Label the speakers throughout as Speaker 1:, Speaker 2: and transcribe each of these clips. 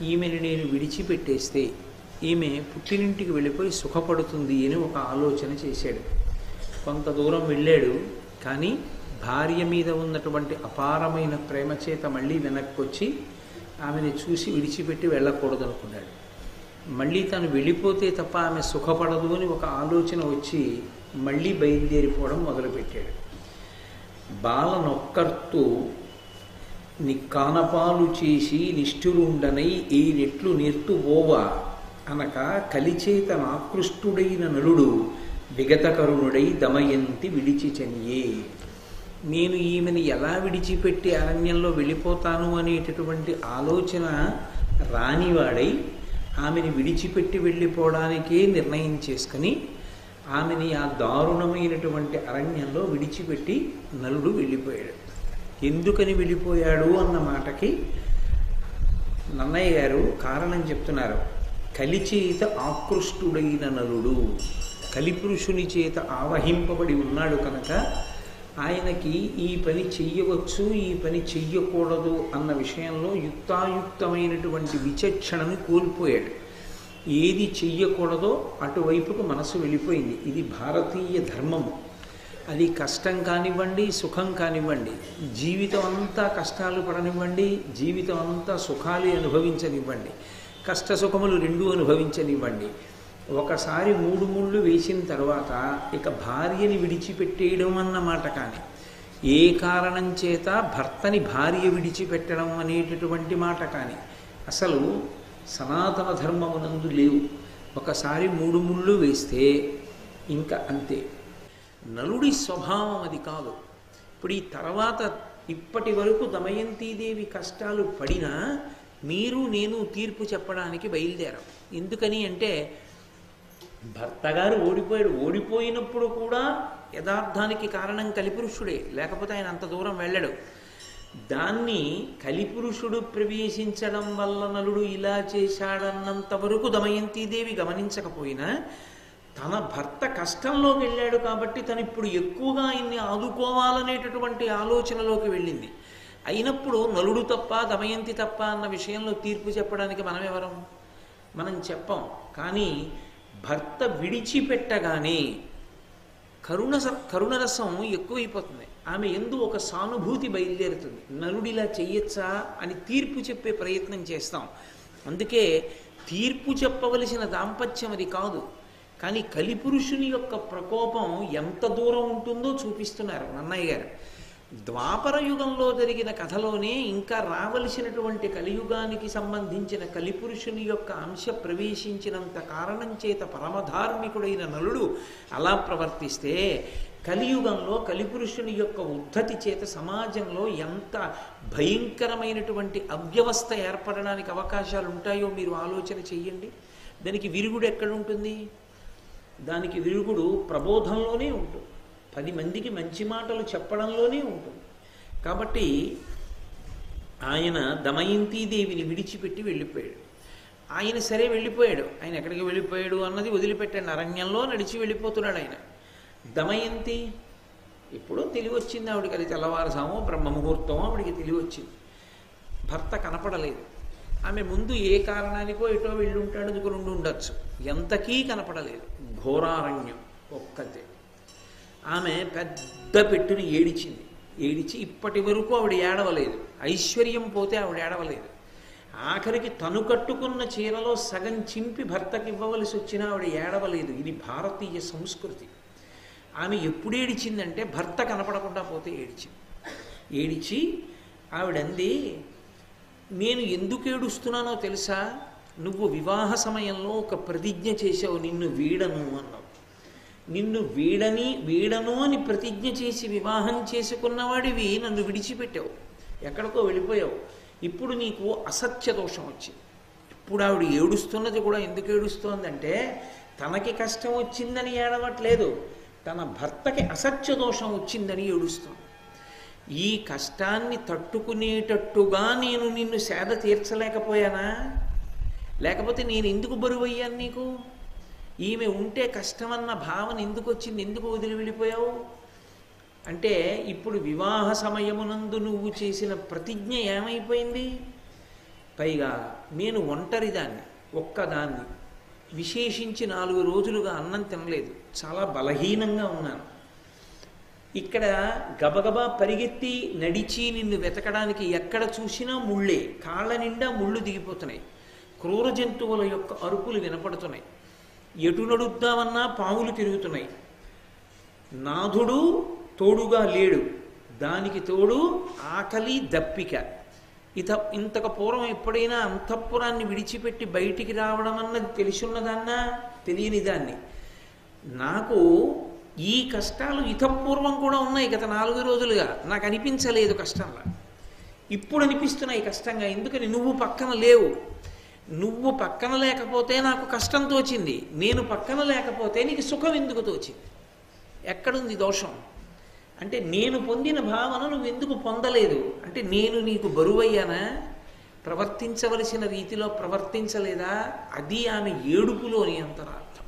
Speaker 1: ఈమెని నేను విడిచిపెట్టేస్తే ఈమె పుట్టినింటికి వెళ్ళిపోయి సుఖపడుతుంది అని ఒక ఆలోచన చేశాడు. కొంత దూరం వెళ్ళాడు, కానీ భార్య మీద ఉన్నటువంటి అపారమైన ప్రేమ చేత మళ్ళీ వెనక్కి వచ్చి ఆమెను చూసి విడిచిపెట్టి వెళ్ళకూడదనుకున్నాడు. మళ్ళీ తను వెళ్ళిపోతే తప్ప ఆమె సుఖపడదు అని ఒక ఆలోచన వచ్చి మళ్ళీ బయలుదేరిపోవడం మొదలుపెట్టాడు. బాలనొక్కర్తూ నిక్కానపాలు చేసి నిష్ఠురుండనై ఈ రెట్లు నేర్తువోవా అనక కలిచేత నాకృష్టుడైన నలుడు విగతకరుణుడై దమయంతి విడిచి చనియే. నేను ఈమెను ఎలా విడిచిపెట్టి అరణ్యంలో వెళ్ళిపోతాను అనేటటువంటి ఆలోచన రానివాడై ఆమెను విడిచిపెట్టి వెళ్ళిపోవడానికే నిర్ణయం చేసుకుని ఆమెని ఆ దారుణమైనటువంటి అరణ్యంలో విడిచిపెట్టి నలుడు వెళ్ళిపోయాడు. ఎందుకని వెళ్ళిపోయాడు అన్న మాటకి నన్నయ్య గారు కారణం చెప్తున్నారు. కలిచేత ఆకృష్టుడైన నలుడు, కలిపురుషుని చేత ఆవహింపబడి ఉన్నాడు కనుక ఆయనకి ఈ పని చెయ్యవచ్చు, ఈ పని చెయ్యకూడదు అన్న విషయంలో యుక్తాయుక్తమైనటువంటి విచక్షణను కోల్పోయాడు. ఏది చెయ్యకూడదో అటువైపుకు మనసు వెళ్ళిపోయింది. ఇది భారతీయ ధర్మము. అది కష్టం కానివ్వండి, సుఖం కానివ్వండి, జీవితం అంతా కష్టాలు పడనివ్వండి, జీవితం అంతా సుఖాలు అనుభవించనివ్వండి, కష్ట సుఖములు రెండూ అనుభవించనివ్వండి. ఒకసారి 3 ముళ్ళు వేసిన తర్వాత ఇక భార్యని విడిచిపెట్టేయడం అన్నమాట కానీ ఏ కారణం చేత భర్తని భార్య విడిచిపెట్టడం అనేటటువంటి మాట కానీ అసలు సనాతన ధర్మమునందు లేవు. ఒకసారి 3 ముళ్ళు వేస్తే ఇంకా అంతే. నలుడి స్వభావం అది కాదు. ఇప్పుడు ఈ తర్వాత ఇప్పటి వరకు దమయంతీదేవి కష్టాలు పడినా మీరు నేను తీర్పు చెప్పడానికి బయలుదేరాం. ఎందుకని అంటే భర్తగారు ఓడిపోయాడు. ఓడిపోయినప్పుడు కూడా యథార్థానికి కారణం కలిపురుషుడే, లేకపోతే ఆయన అంత దూరం వెళ్ళడు. దాన్ని కలిపురుషుడు ప్రవేశించడం వల్ల నలుడు ఇలా చేశాడన్నంత వరకు దమయంతీదేవి గమనించకపోయినా తన భర్త కష్టంలోకి వెళ్ళాడు కాబట్టి తను ఇప్పుడు ఎక్కువగా ఆయన్ని ఆదుకోవాలనేటటువంటి ఆలోచనలోకి వెళ్ళింది. అయినప్పుడు నలుడు తప్ప దమయంతి తప్ప అన్న విషయంలో తీర్పు చెప్పడానికి మనం ఎవరం? మనం చెప్పం. కానీ భర్త విడిచిపెట్టగానే కరుణరసం ఎక్కువైపోతుంది. ఆమె ఎందు ఒక సానుభూతి బయలుదేరుతుంది. నలుడిలా చెయ్యొచ్చా అని తీర్పు చెప్పే ప్రయత్నం చేస్తాం. అందుకే తీర్పు చెప్పవలసిన దాంపత్యం అది కాదు. కానీ కలిపురుషుని యొక్క ప్రకోపం ఎంత దూరం ఉంటుందో చూపిస్తున్నారు నన్నయ్య గారు. ద్వాపర యుగంలో జరిగిన కథలోనే ఇంకా రావలసినటువంటి కలియుగానికి సంబంధించిన కలిపురుషుని యొక్క అంశ ప్రవేశించినంత కారణం చేత పరమధార్మికుడైన నలుడు అలా ప్రవర్తిస్తే కలియుగంలో కలిపురుషుని యొక్క ఉద్ధతి చేత సమాజంలో ఎంత భయంకరమైనటువంటి అవ్యవస్థ ఏర్పడడానికి అవకాశాలు ఉంటాయో మీరు ఆలోచన చెయ్యండి. దానికి విరుగుడు ఎక్కడుంటుంది? దానికి విరుగుడు ప్రబోధంలోనే ఉంటుంది. 10 మందికి మంచి మాటలు చెప్పడంలోనే ఉంటుంది. కాబట్టి ఆయన దమయంతీదేవిని విడిచిపెట్టి వెళ్ళిపోయాడు. ఆయన సరే వెళ్ళిపోయాడు. ఆయన ఎక్కడికి వెళ్ళిపోయాడు అన్నది వదిలిపెట్టాడు. అరణ్యంలో నడిచి వెళ్ళిపోతున్నాడు ఆయన. దమయంతి ఎప్పుడో తెలివి వచ్చింది ఆవిడికి. అది తెల్లవారుసామో బ్రహ్మముహూర్తమో ఆవిడికి తెలివి వచ్చింది. భర్త కనపడలేదు. ఆమె ముందు ఏ కారణానికో ఎటో వెళ్ళి ఉంటాడు, ఇంకో 2 ఉండొచ్చు. ఎంతకీ కనపడలేదు. ఘోరారణ్యం ఒక్కతే. ఆమె పెద్ద పెట్టుని ఏడిచింది. ఏడిచి ఇప్పటి వరకు ఆవిడ ఏడవలేదు. ఐశ్వర్యం పోతే ఆవిడ ఏడవలేదు. ఆఖరికి తను కట్టుకున్న చీరలో సగం చింపి భర్తకి ఇవ్వవలసి వచ్చినా ఆవిడ ఏడవలేదు. ఇది భారతీయ సంస్కృతి. ఆమె ఎప్పుడు ఏడిచిందంటే భర్త కనపడకుండా పోతే ఏడిచింది. ఏడిచి ఆవిడంది, నేను ఎందుకు ఏడుస్తున్నానో తెలుసా? నువ్వు వివాహ సమయంలో ఒక ప్రతిజ్ఞ చేసావు, నిన్ను వీడను అన్నావు. నిన్ను వీడను అని ప్రతిజ్ఞ చేసి వివాహం చేసుకున్నవాడివి నన్ను విడిచిపెట్టావు, ఎక్కడికో వెళ్ళిపోయావు. ఇప్పుడు నీకు అసత్య దోషం వచ్చింది. ఇప్పుడు ఆవిడ ఏడుస్తున్నది కూడా ఎందుకు ఏడుస్తోందంటే తనకి కష్టం వచ్చిందని ఏడవట్లేదు, తన భర్తకి అసత్య దోషం వచ్చిందని ఏడుస్తోంది. ఈ కష్టాన్ని తట్టుకునేటట్టుగా నేను నిన్ను సేద తీర్చలేకపోయానా? లేకపోతే నేను ఎందుకు బరువయ్యాను నీకు? ఈమె ఉంటే కష్టమన్న భావన ఎందుకు వచ్చింది? ఎందుకు వదిలి వెళ్ళిపోయావు అంటే ఇప్పుడు వివాహ సమయమునందు నువ్వు చేసిన ప్రతిజ్ఞ ఏమైపోయింది? పైగా నేను ఒంటరిదాన్ని, ఒక్కదాన్ని, విశేషించి 4 రోజులుగా అన్నం తినలేదు, చాలా బలహీనంగా ఉన్నాను. ఇక్కడ గబగబా పరిగెత్తి నడిచి నిన్ను వెతకడానికి ఎక్కడ చూసినా ముళ్ళే, కాళ్ళ నిండా ముళ్ళు దిగిపోతున్నాయి, క్రూర జంతువుల యొక్క అరుపులు వినపడుతున్నాయి, ఎటు నడుద్దామన్నా పాములు తిరుగుతున్నాయి, నాథుడు తోడుగా లేడు, దానికి తోడు ఆకలి దప్పిక. ఇంతకు పూర్వం ఎప్పుడైనా అంతఃపురాన్ని విడిచిపెట్టి బయటికి రావడం అన్నది తెలిసున్నదాన్నా, తెలియని దాన్ని. నాకు ఈ కష్టాలు ఇతపూర్వం కూడా ఉన్నాయి. గత 4 రోజులుగా నాకు అనిపించలేదు కష్టంలా, ఇప్పుడు అనిపిస్తున్నాయి కష్టంగా. ఎందుకని? నువ్వు పక్కన లేవు. నువ్వు పక్కన లేకపోతే నాకు కష్టం తోచింది, నేను పక్కన లేకపోతే నీకు సుఖం ఎందుకు తోచింది? ఎక్కడుంది దోషం? అంటే నేను పొందిన భావన నువ్వు ఎందుకు పొందలేదు? అంటే నేను నీకు బరువయ్యానా? ప్రవర్తించవలసిన రీతిలో ప్రవర్తించలేదా? అది ఆమె ఏడుపులోని అంతరార్థం.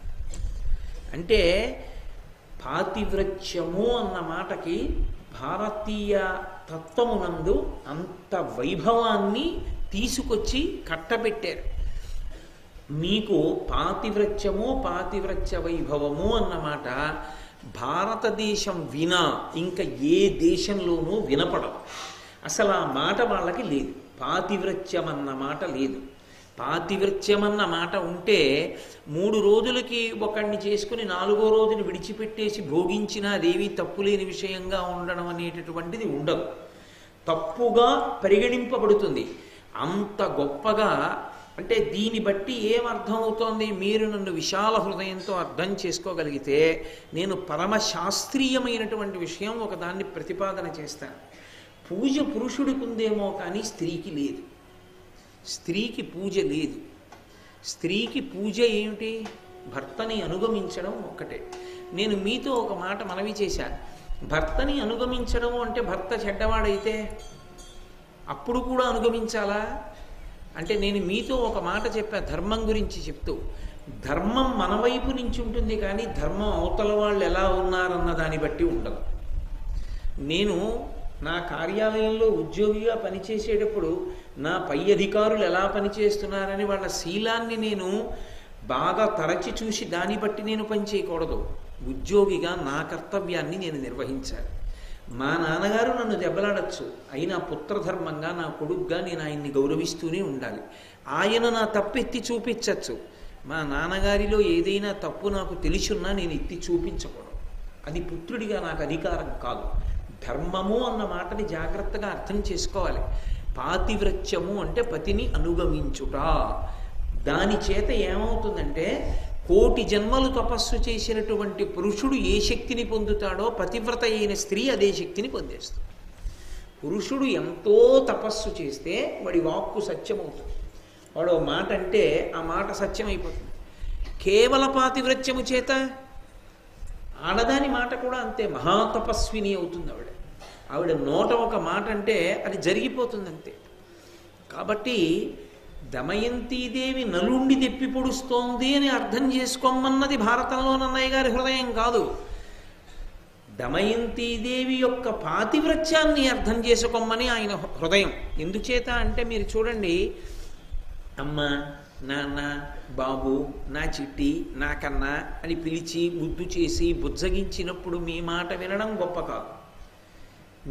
Speaker 1: అంటే పాతివ్రత్యము అన్న మాటకి భారతీయ తత్వమునందు అంత వైభవాన్ని తీసుకొచ్చి కట్టబెట్టారు. మీకు పాతివ్రత్యము, పాతివ్రత్య వైభవము అన్నమాట భారతదేశం వినా ఇంకా ఏ దేశంలోనూ వినపడదు. అసలు ఆ మాట వాళ్ళకి లేదు. పాతివ్రత్యం అన్న మాట లేదు. పాతివ్రత్యం అన్న మాట ఉంటే 3 రోజులకి ఒకడిని చేసుకుని 4వ రోజుని విడిచిపెట్టేసి భోగించినా అదేవి తప్పులేని విషయంగా ఉండడం అనేటటువంటిది ఉండదు, తప్పుగా పరిగణింపబడుతుంది. అంత గొప్పగా అంటే దీన్ని బట్టి ఏమర్థం అవుతోంది? మీరు నన్ను విశాల హృదయంతో అర్థం చేసుకోగలిగితే నేను పరమ శాస్త్రీయమైనటువంటి విషయం ఒకదాన్ని ప్రతిపాదన చేస్తాను. పూజ పురుషుడికి ఉందేమో కానీ స్త్రీకి లేదు. స్త్రీకి పూజ లేదు. స్త్రీకి పూజ ఏమిటి? భర్తని అనుగమించడం ఒక్కటే. నేను మీతో ఒక మాట మనవి చేశాను. భర్తని అనుగమించడం అంటే భర్త చెడ్డవాడైతే అప్పుడు కూడా అనుగమించాలా? అంటే నేను మీతో ఒక మాట చెప్పా ధర్మం గురించి చెప్తూ. ధర్మం మన వైపు నుంచి ఉంటుంది కానీ ధర్మం అవతల వాళ్ళు ఎలా ఉన్నారన్న దాన్ని బట్టి ఉండదు. నేను నా కార్యాలయంలో ఉద్యోగిగా పనిచేసేటప్పుడు నా పై అధికారులు ఎలా పనిచేస్తున్నారని వాళ్ళ శీలాన్ని నేను బాగా తరచి చూసి దాన్ని బట్టి నేను పనిచేయకూడదు. ఉద్యోగిగా నా కర్తవ్యాన్ని నేను నిర్వహించాలి. మా నాన్నగారు నన్ను దెబ్బలాడచ్చు, అయినా పుత్రధర్మంగా నా కొడుగ్గా నేను ఆయన్ని గౌరవిస్తూనే ఉండాలి. ఆయన నా తప్పు ఎత్తి చూపించచ్చు. మా నాన్నగారిలో ఏదైనా తప్పు నాకు తెలిసున్నా నేను ఎత్తి చూపించకూడదు. అది పుత్రుడిగా నాకు అధికారం కాదు. ధర్మము అన్న మాటని జాగ్రత్తగా అర్థం చేసుకోవాలి. పాతివ్రత్యము అంటే పతిని అనుగమించుట. దాని చేత ఏమవుతుందంటే 1,000,000 జన్మలు తపస్సు చేసినటువంటి పురుషుడు ఏ శక్తిని పొందుతాడో పతివ్రత అయిన స్త్రీ అదే శక్తిని పొందేస్తుంది. పురుషుడు ఎంతో తపస్సు చేస్తే వాడి వాక్కు సత్యమవుతుంది. వాడు మాట అంటే ఆ మాట సత్యమైపోతుంది. కేవల పాతివ్రత్యము చేత ఆడదాని మాట కూడా అంతే మహాతపస్విని అవుతుంది. ఆవిడ నోట ఒక మాట అంటే అది జరిగిపోతుంది అంతే. కాబట్టి దమయంతీదేవి నలుండి తెప్పి పొడుస్తోంది అని అర్థం చేసుకోమన్నది భారతంలో నన్నయ్య గారి హృదయం కాదు. దమయంతీదేవి యొక్క పాతివ్రత్యాన్ని అర్థం చేసుకోమని ఆయన హృదయం. ఎందుచేత అంటే మీరు చూడండి, అమ్మ, నాన్న, బాబు, నా చిట్టి, నా కన్నా అని పిలిచి ముద్దు చేసి బుజ్జగించినప్పుడు మీ మాట వినడం గొప్ప కాదు.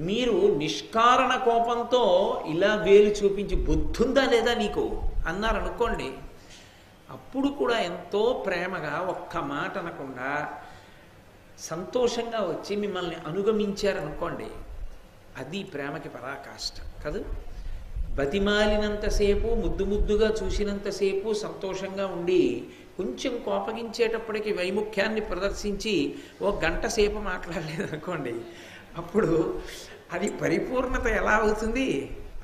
Speaker 1: మీరు నిష్కారణ కోపంతో ఇలా వేలు చూపించి బుద్ధుందా లేదా నీకు అన్నారనుకోండి, అప్పుడు కూడా ఎంతో ప్రేమగా ఒక్క మాట అనకుండా సంతోషంగా వచ్చి మిమ్మల్ని అనుగమించారనుకోండి, అది ప్రేమకి పరాకాష్ట కాదు. బతిమాలినంతసేపు, ముద్దు ముద్దుగా చూసినంతసేపు సంతోషంగా ఉండి కొంచెం కోపగించేటప్పటికి వైముఖ్యాన్ని ప్రదర్శించి 1 గంట సేపు మాట్లాడలేదనుకోండి, అప్పుడు అది పరిపూర్ణత ఎలా అవుతుంది?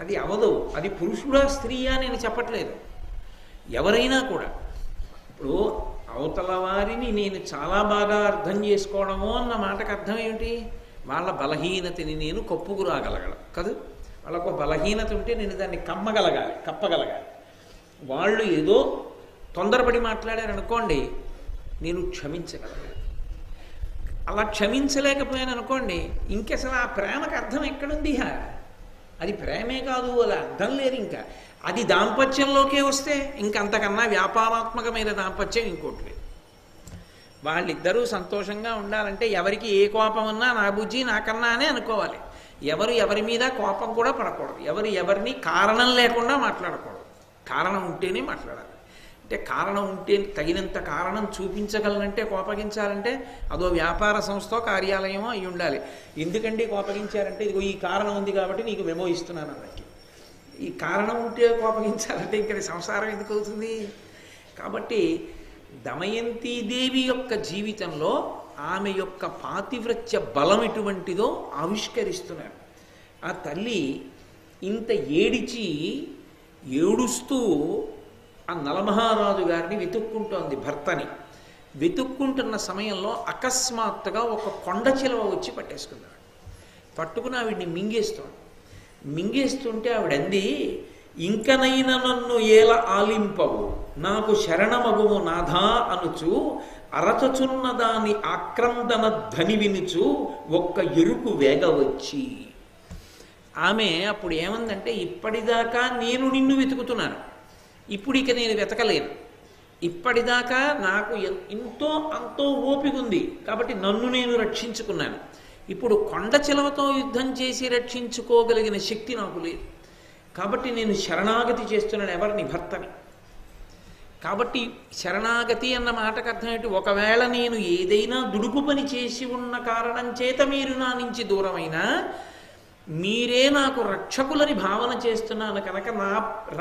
Speaker 1: అది అవదు. అది పురుషుడా స్త్రీయా నేను చెప్పట్లేదు, ఎవరైనా కూడా. ఇప్పుడు అవతల వారిని నేను చాలా బాగా అర్థం చేసుకోవడము అన్న మాటకు అర్థం ఏమిటి? వాళ్ళ బలహీనతని నేను కప్పుకురాగలగడం కాదు. వాళ్ళకు బలహీనత ఉంటే నేను దాన్ని కప్పగలగాలి. వాళ్ళు ఏదో తొందరపడి మాట్లాడారనుకోండి, నేను క్షమించగలగాలి. అలా క్షమించలేకపోయాను అనుకోండి, ఇంకసలు ఆ ప్రేమకు అర్థం ఎక్కడుంది? అది ప్రేమే కాదు, అది అర్థం లేదు. ఇంకా అది దాంపత్యంలోకే వస్తే ఇంకంతకన్నా వ్యాపారాత్మకమైన దాంపత్యం ఇంకోటి లేదు. వాళ్ళిద్దరూ సంతోషంగా ఉండాలంటే ఎవరికి ఏ కోపం ఉన్నా నా బుజ్జి నాకన్నా అనే అనుకోవాలి. ఎవరు ఎవరి మీద కోపం కూడా పడకూడదు. ఎవరు ఎవరిని కారణం లేకుండా మాట్లాడకూడదు. కారణం ఉంటేనే మాట్లాడాలి. అంటే కారణం ఉంటే తగినంత కారణం చూపించగలనంటే కోపగించాలంటే అదో వ్యాపార సంస్థ కార్యాలయమో అయి ఉండాలి. ఎందుకంటే కోపగించారంటే ఇదిగో ఈ కారణం ఉంది కాబట్టి నీకు మెమో ఇస్తున్నాను అన్నట్టు. ఈ కారణం ఉంటే కోపగించాలంటే ఇంకా సంసారం ఎందుకు అవుతుంది? కాబట్టి దమయంతీదేవి యొక్క జీవితంలో ఆమె యొక్క పాతివ్రత్య బలం ఎటువంటిదో ఆవిష్కరిస్తున్నారు. ఆ తల్లి ఇంత ఏడుస్తూ ఆ నలమహారాజు గారిని వెతుక్కుంటోంది, భర్తని. వెతుక్కుంటున్న సమయంలో అకస్మాత్తుగా ఒక కొండ చిలువ వచ్చి పట్టేసుకున్నాడు. పట్టుకుని ఆవిడ్ని మింగేస్తుంటే ఆవిడంది, ఇంకనైన నన్ను ఏల ఆలింపవు నాకు శరణమగుము నాథా అనుచు అరచచున్న దాని ఆక్రందన ధ్వని వినుచు ఒక్క ఎరుకు వేగవచ్చి. ఆమె అప్పుడు ఏమందంటే, ఇప్పటిదాకా నేను నిన్ను వెతుకుతున్నాను, ఇప్పుడు ఇక నేను వెతకలేను. ఇప్పటిదాకా నాకు ఎంతో అంతో ఓపిక ఉంది కాబట్టి నన్ను నేను రక్షించుకున్నాను. ఇప్పుడు కొండ చిలవతో యుద్ధం చేసి రక్షించుకోగలిగిన శక్తి నాకు లేదు కాబట్టి నేను శరణాగతి చేస్తున్నాను ఎవరిని? భర్తని. కాబట్టి శరణాగతి అన్న మాటకు అర్థం ఏంటి? ఒకవేళ నేను ఏదైనా దుడుకు పని చేసి ఉన్న కారణం చేత మీరు నా నుంచి దూరమైనా మీరే నాకు రక్షకులని భావన చేస్తున్నాను కనుక నా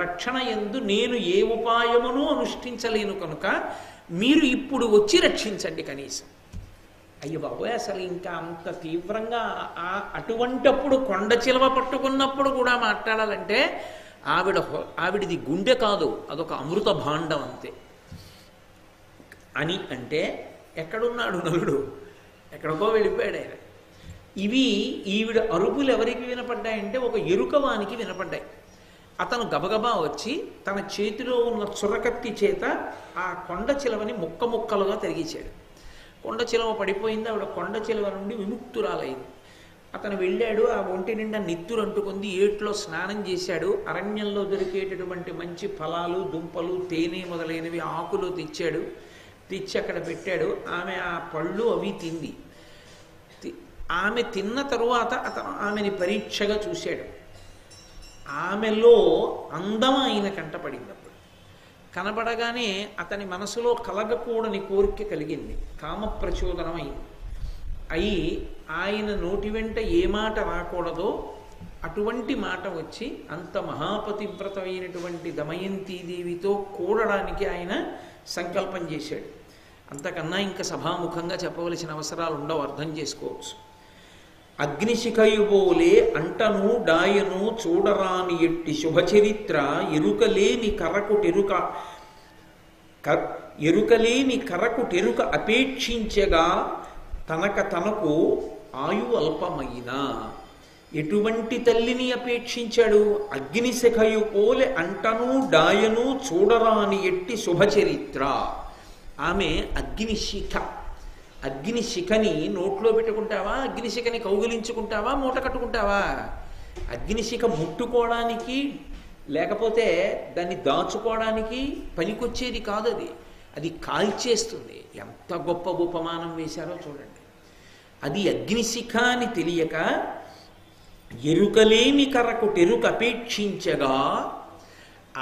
Speaker 1: రక్షణ యందు నేను ఏ ఉపాయమును అనుష్ఠించలేను కనుక మీరు ఇప్పుడు వచ్చి రక్షించండి కనీసం. అయ్య బాబోయ్, అసలు ఇంకా అంత తీవ్రంగా అటువంటప్పుడు కొండ చిలవ పట్టుకున్నప్పుడు కూడా మాట్లాడాలంటే ఆవిడిది గుండె కాదు, అదొక అమృత భాండం అంతే. అని అంటే ఎక్కడున్నాడు నలుడు? ఎక్కడికో వెళ్ళిపోయాడు ఆయన. ఈవిడ అరుపులు ఎవరికి వినపడ్డాయంటే ఒక ఎరుకవానికి వినపడ్డాయి. అతను గబగబా వచ్చి తన చేతిలో ఉన్న చురకత్తి చేత ఆ కొండ చిలవని ముక్కలుగా తరిగించాడు. కొండ చిలవ పడిపోయింది. ఆవిడ కొండ చిలవ నుండి విముక్తురాలైంది. అతను వెళ్ళాడు, ఆ ఒంటి నిండా నెత్తురు అంటుకుంది, ఏట్లో స్నానం చేశాడు. అరణ్యంలో దొరికేటటువంటి మంచి ఫలాలు, దుంపలు, తేనె మొదలైనవి ఆకులు తెచ్చి అక్కడ పెట్టాడు. ఆమె ఆ పళ్ళు అవి తింది. ఆమె తిన్న తరువాత అతను ఆమెని పరీక్షగా చూశాడు. ఆమెలో అందం ఆయన కంటపడింది. అప్పుడు కనబడగానే అతని మనసులో కలగకూడని కోరిక కలిగింది, కామ ప్రచోదనం అయి ఆయన నోటి వెంట ఏ మాట రాకూడదో అటువంటి మాట వచ్చి అంత మహాపతివ్రతమైనటువంటి దమయంతీదేవితో కూడడానికి ఆయన సంకల్పం చేశాడు. అంతకన్నా ఇంకా సభాముఖంగా చెప్పవలసిన అవసరాలు ఉండవు, అర్థం చేసుకోవచ్చు. అగ్నిశిఖయుబోలే అంటను డాయను చూడరాని ఎట్టి శుభచరిత్ర ఎరుకలేని కరకుటెరుక అపేక్షించగా తనకు ఆయు అల్పమైన. ఎటువంటి తల్లిని అపేక్షించాడు? అగ్నిశిఖయు పోలే అంటను డాయను చూడరాని ఎట్టి శుభచరిత్ర. ఆమె అగ్నిశిఖని నోట్లో పెట్టుకుంటావా? అగ్నిశిఖని కౌగిలించుకుంటావా? మూట కట్టుకుంటావా? అగ్నిశిఖ ముట్టుకోవడానికి లేకపోతే దాన్ని దాచుకోవడానికి పనికొచ్చేది కాదు. అది కాల్చేస్తుంది. ఎంత గొప్ప ఉపమానం వేశారో చూడండి. అది అగ్నిశిఖ అని తెలియక ఎరుకలేని కరకుటెరుక అపేక్షించగా,